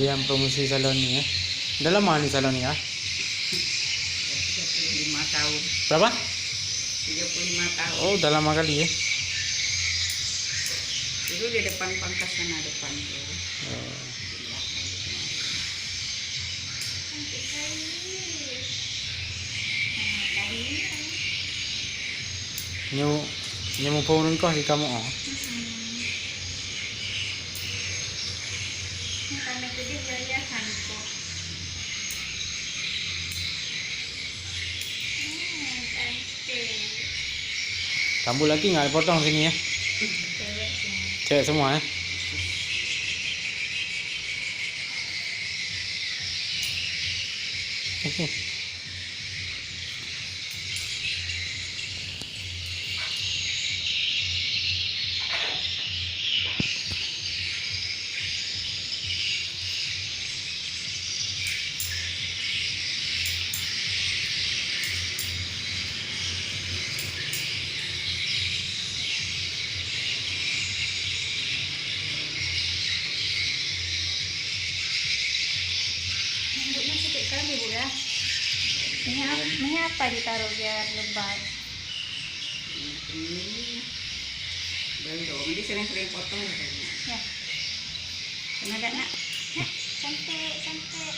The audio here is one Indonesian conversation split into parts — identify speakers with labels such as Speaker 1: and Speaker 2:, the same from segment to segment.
Speaker 1: yang promosi salon ni ya. Dah lama ni salon ni ya?
Speaker 2: 35 tahun.
Speaker 1: Berapa?
Speaker 2: 35 tahun.
Speaker 1: Oh, dah lama kali ya.
Speaker 2: Dulu di depan pangkas sana depan tuh.
Speaker 1: Nyamu pun kau si kamu oh.
Speaker 3: Kami tadi jajahan kok. Cantik.
Speaker 1: Rambut lagi nggak potong sini ya?
Speaker 3: Cewek semua.
Speaker 1: Cewek semua ya?
Speaker 3: Rambutnya sedikit kali bu ya. Ini apa ditaruh biar lebat?
Speaker 2: Ini belum, dia sering-sering potong katanya.
Speaker 3: Ya. Mana ada nak? Nah, cantik, cantik.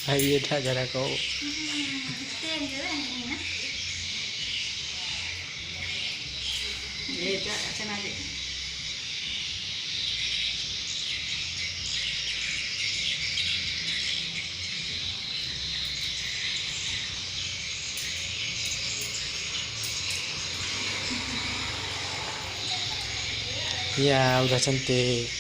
Speaker 1: Iya dah cara kau.
Speaker 3: Keren juga ini nah.
Speaker 2: Dia tak sana aja.
Speaker 1: Iya, udah cantik.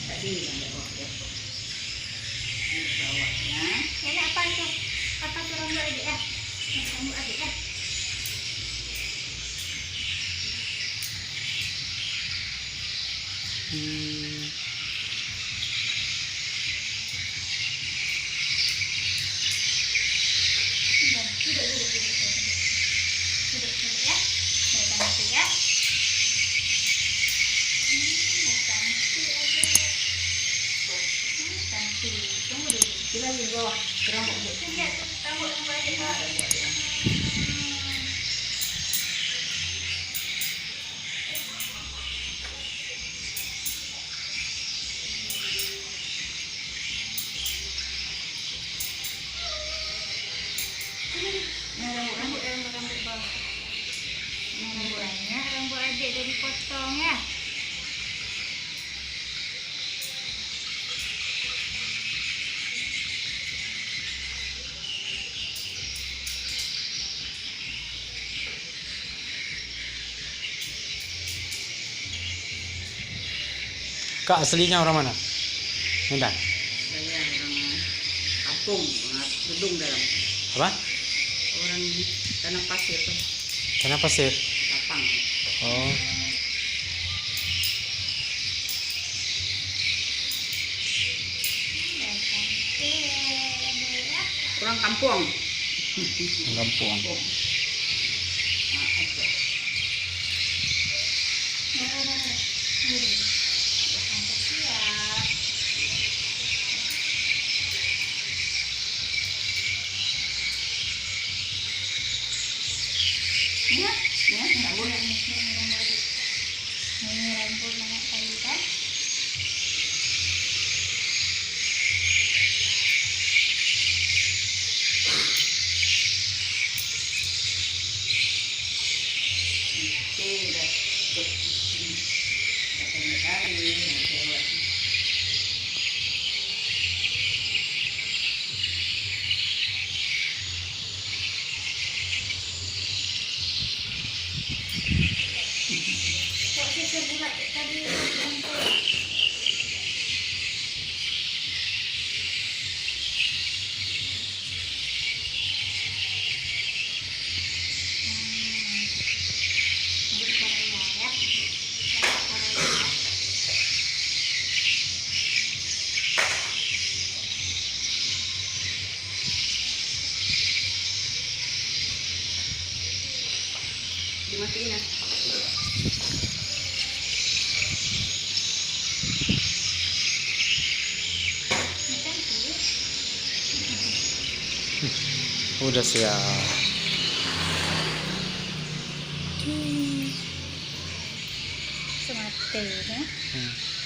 Speaker 2: Tadi ada waktu. Bawahnya.
Speaker 3: Ini apa itu? Apa tuh rambut adik ya? Rambut adik ya? Duduk ya. Baik cantik ya. Cantik aja. Cantik. Tunggu dulu.
Speaker 2: Kita di bawah rambut dia.
Speaker 3: Lihat tuh rambut adik Pak. Rambut bawah. Rambut adik udah dipotong ya.
Speaker 1: Kak aslinya orang mana? Medan.
Speaker 2: Saya orang kampung, gedung dalam.
Speaker 1: Apa?
Speaker 2: Orang tanah pasir tuh,
Speaker 1: Tanah Pasir.
Speaker 2: lapang.
Speaker 1: Oh.
Speaker 2: Orang kampung.
Speaker 1: Kampung.
Speaker 2: Kampung. Nah, aja.
Speaker 3: Ya,
Speaker 2: Ya, rambut.
Speaker 3: ini rambut banyak kali kan?
Speaker 2: Oke, dah. Katanya kali, cewek.
Speaker 3: Kok sisir bulat tadi rambut?
Speaker 2: matiin na.
Speaker 3: Makan dulu.
Speaker 1: Udah siap.
Speaker 3: Semate ya.
Speaker 1: Hmm.